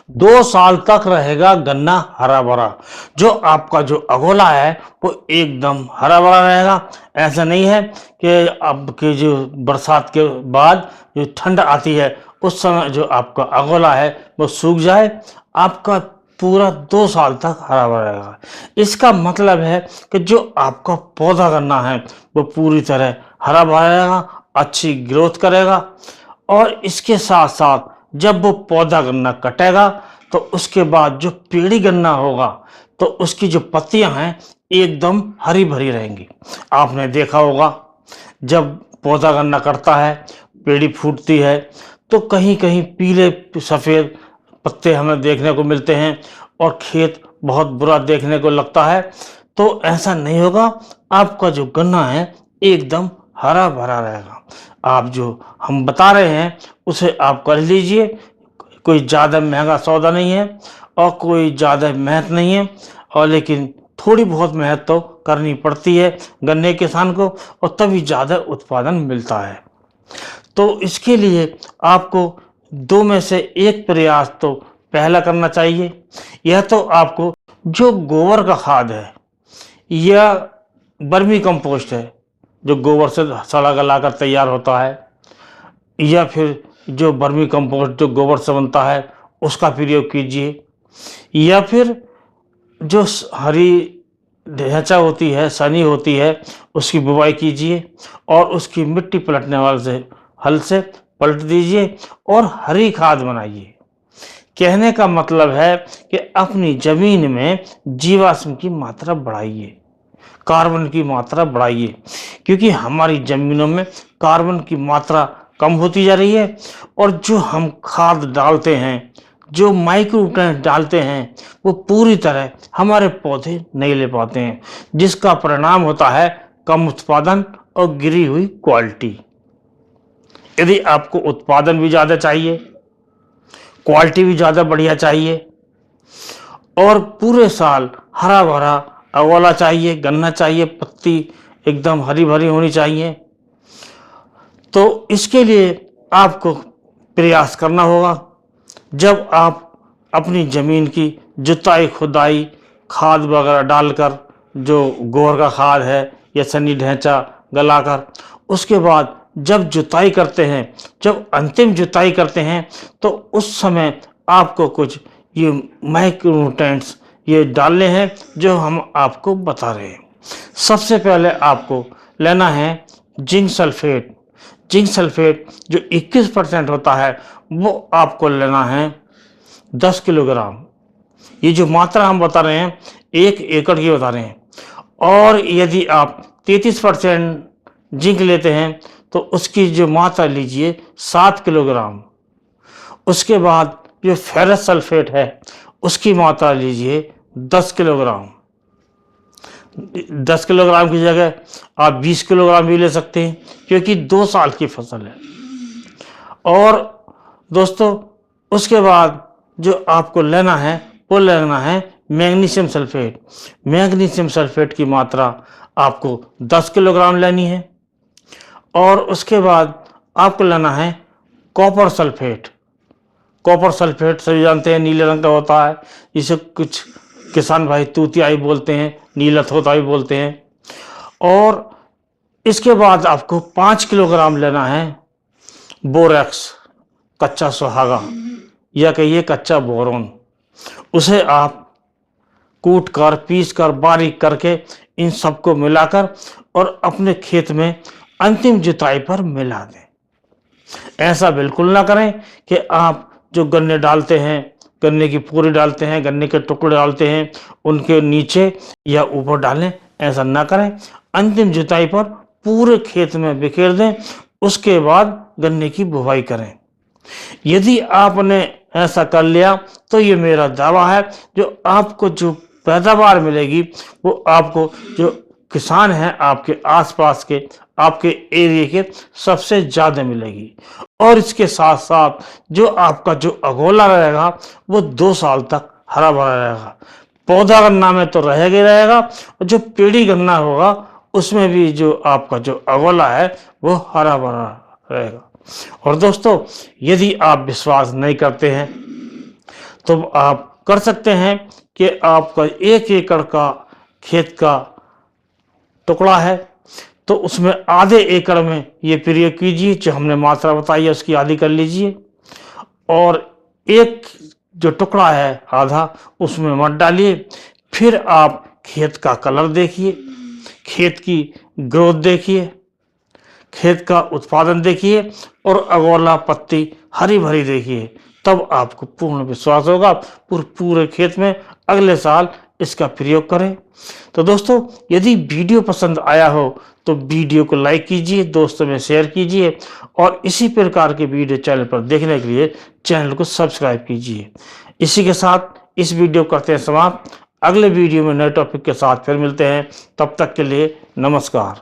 2 साल तक रहेगा गन्ना हरा भरा। जो आपका जो अगोला है वो एकदम हरा भरा रहेगा। ऐसा नहीं है कि अब की जो बरसात के बाद जो ठंड आती है उस समय जो आपका अगोला है वो सूख जाए। आपका पूरा 2 साल तक हरा भरा रहेगा। इसका मतलब है कि जो आपका पौधा गन्ना है वो पूरी तरह हरा भरा रहेगा, अच्छी ग्रोथ करेगा। और इसके साथ साथ जब वो पौधा गन्ना कटेगा तो उसके बाद जो पेड़ी गन्ना होगा तो उसकी जो पत्तियां हैं एकदम हरी भरी रहेंगी। आपने देखा होगा जब पौधा गन्ना कटता है, पेड़ी फूटती है तो कहीं कहीं पीले सफेद पत्ते हमें देखने को मिलते हैं और खेत बहुत बुरा देखने को लगता है। तो ऐसा नहीं होगा, आपका जो गन्ना है एकदम हरा भरा रहेगा। आप जो हम बता रहे हैं उसे आप कर लीजिए। कोई ज़्यादा महंगा सौदा नहीं है और कोई ज़्यादा मेहनत नहीं है, और लेकिन थोड़ी बहुत मेहनत तो करनी पड़ती है गन्ने किसान को, और तभी ज़्यादा उत्पादन मिलता है। तो इसके लिए आपको दो में से एक प्रयास तो पहला करना चाहिए। यह तो आपको जो गोबर का खाद है या वर्मी कंपोस्ट है, जो गोबर से सड़ा गलाकर तैयार होता है, या फिर जो वर्मी कंपोस्ट जो गोबर से बनता है उसका प्रयोग कीजिए, या फिर जो हरी ढैंचा होती है, सनी होती है, उसकी बुवाई कीजिए और उसकी मिट्टी पलटने वाले से हल से पलट दीजिए और हरी खाद बनाइए। कहने का मतलब है कि अपनी जमीन में जीवाश्म की मात्रा बढ़ाइए, कार्बन की मात्रा बढ़ाइए, क्योंकि हमारी जमीनों में कार्बन की मात्रा कम होती जा रही है। और जो हम खाद डालते हैं, जो माइक्रोन्यूट्रिएंट डालते हैं, वो पूरी तरह हमारे पौधे नहीं ले पाते हैं, जिसका परिणाम होता है कम उत्पादन और गिरी हुई क्वालिटी। यदि आपको उत्पादन भी ज़्यादा चाहिए, क्वालिटी भी ज़्यादा बढ़िया चाहिए और पूरे साल हरा भरा अगोला चाहिए, गन्ना चाहिए, पत्ती एकदम हरी भरी होनी चाहिए, तो इसके लिए आपको प्रयास करना होगा। जब आप अपनी ज़मीन की जुताई खुदाई खाद वगैरह डालकर, जो गोबर का खाद है या सनी ढैंचा गलाकर, उसके बाद जब जुताई करते हैं, जब अंतिम जुताई करते हैं, तो उस समय आपको कुछ ये माइक्रोन्यूट्रिएंट्स ये डालने हैं जो हम आपको बता रहे हैं। सबसे पहले आपको लेना है जिंक सल्फेट। जिंक सल्फेट जो 21% होता है वो आपको लेना है 10 किलोग्राम। ये जो मात्रा हम बता रहे हैं 1 एकड़ की बता रहे हैं। और यदि आप 33% जिंक लेते हैं तो उसकी जो मात्रा लीजिए 7 किलोग्राम। उसके बाद जो फेरस सल्फेट है उसकी मात्रा लीजिए 10 किलोग्राम। 10 किलोग्राम की जगह आप 20 किलोग्राम भी ले सकते हैं, क्योंकि 2 साल की फसल है। और दोस्तों उसके बाद जो आपको लेना है वो लेना है मैग्नीशियम सल्फेट। मैग्नीशियम सल्फेट की मात्रा आपको 10 किलोग्राम लेनी है। और उसके बाद आपको लेना है कॉपर सल्फेट। कॉपर सल्फेट सभी जानते हैं नीले रंग का होता है, जिसे कुछ किसान भाई तूतियाई बोलते हैं, नीला तोता भी बोलते हैं। और इसके बाद आपको 5 किलोग्राम लेना है बोरेक्स, कच्चा सुहागा या कहिए कच्चा बोरोन। उसे आप कूट कर पीस कर बारीक करके इन सबको मिलाकर और अपने खेत में अंतिम जुताई पर मिला दें। ऐसा बिल्कुल ना करें कि आप जो गन्ने डालते हैं, गन्ने की पूरी डालते हैं, गन्ने के टुकड़े डालते हैं, उनके नीचे या ऊपर डालें। ऐसा ना करें। अंतिम जुताई पर पूरे खेत में बिखेर दें, उसके बाद गन्ने की बुवाई करें। यदि आपने ऐसा कर लिया तो ये मेरा दावा है, जो आपको जो पैदावार मिलेगी वो आपको जो किसान हैं आपके आसपास के, आपके एरिया के, सबसे ज़्यादा मिलेगी। और इसके साथ साथ जो आपका जो अगोला रहेगा वो 2 साल तक हरा भरा रहेगा। पौधा गन्ना में तो रहेगा ही रहेगा, और जो पेड़ी गन्ना होगा उसमें भी जो आपका जो अगोला है वो हरा भरा रहेगा। और दोस्तों यदि आप विश्वास नहीं करते हैं तो आप कर सकते हैं कि आपका 1 एकड़ का खेत का टुकड़ा है तो उसमें आधे एकड़ में ये प्रयोग कीजिए, जो हमने मात्रा बताई है उसकी आधी कर लीजिए, और एक जो टुकड़ा है आधा उसमें मत डालिए। फिर आप खेत का कलर देखिए, खेत की ग्रोथ देखिए, खेत का उत्पादन देखिए और अगोला पत्ती हरी भरी देखिए, तब आपको पूर्ण विश्वास होगा पूरे खेत में अगले साल इसका प्रयोग करें। तो दोस्तों, यदि वीडियो पसंद आया हो तो वीडियो को लाइक कीजिए, दोस्तों में शेयर कीजिए और इसी प्रकार के वीडियो चैनल पर देखने के लिए चैनल को सब्सक्राइब कीजिए। इसी के साथ इस वीडियो को करते हैं समाप्त। अगले वीडियो में नए टॉपिक के साथ फिर मिलते हैं, तब तक के लिए नमस्कार।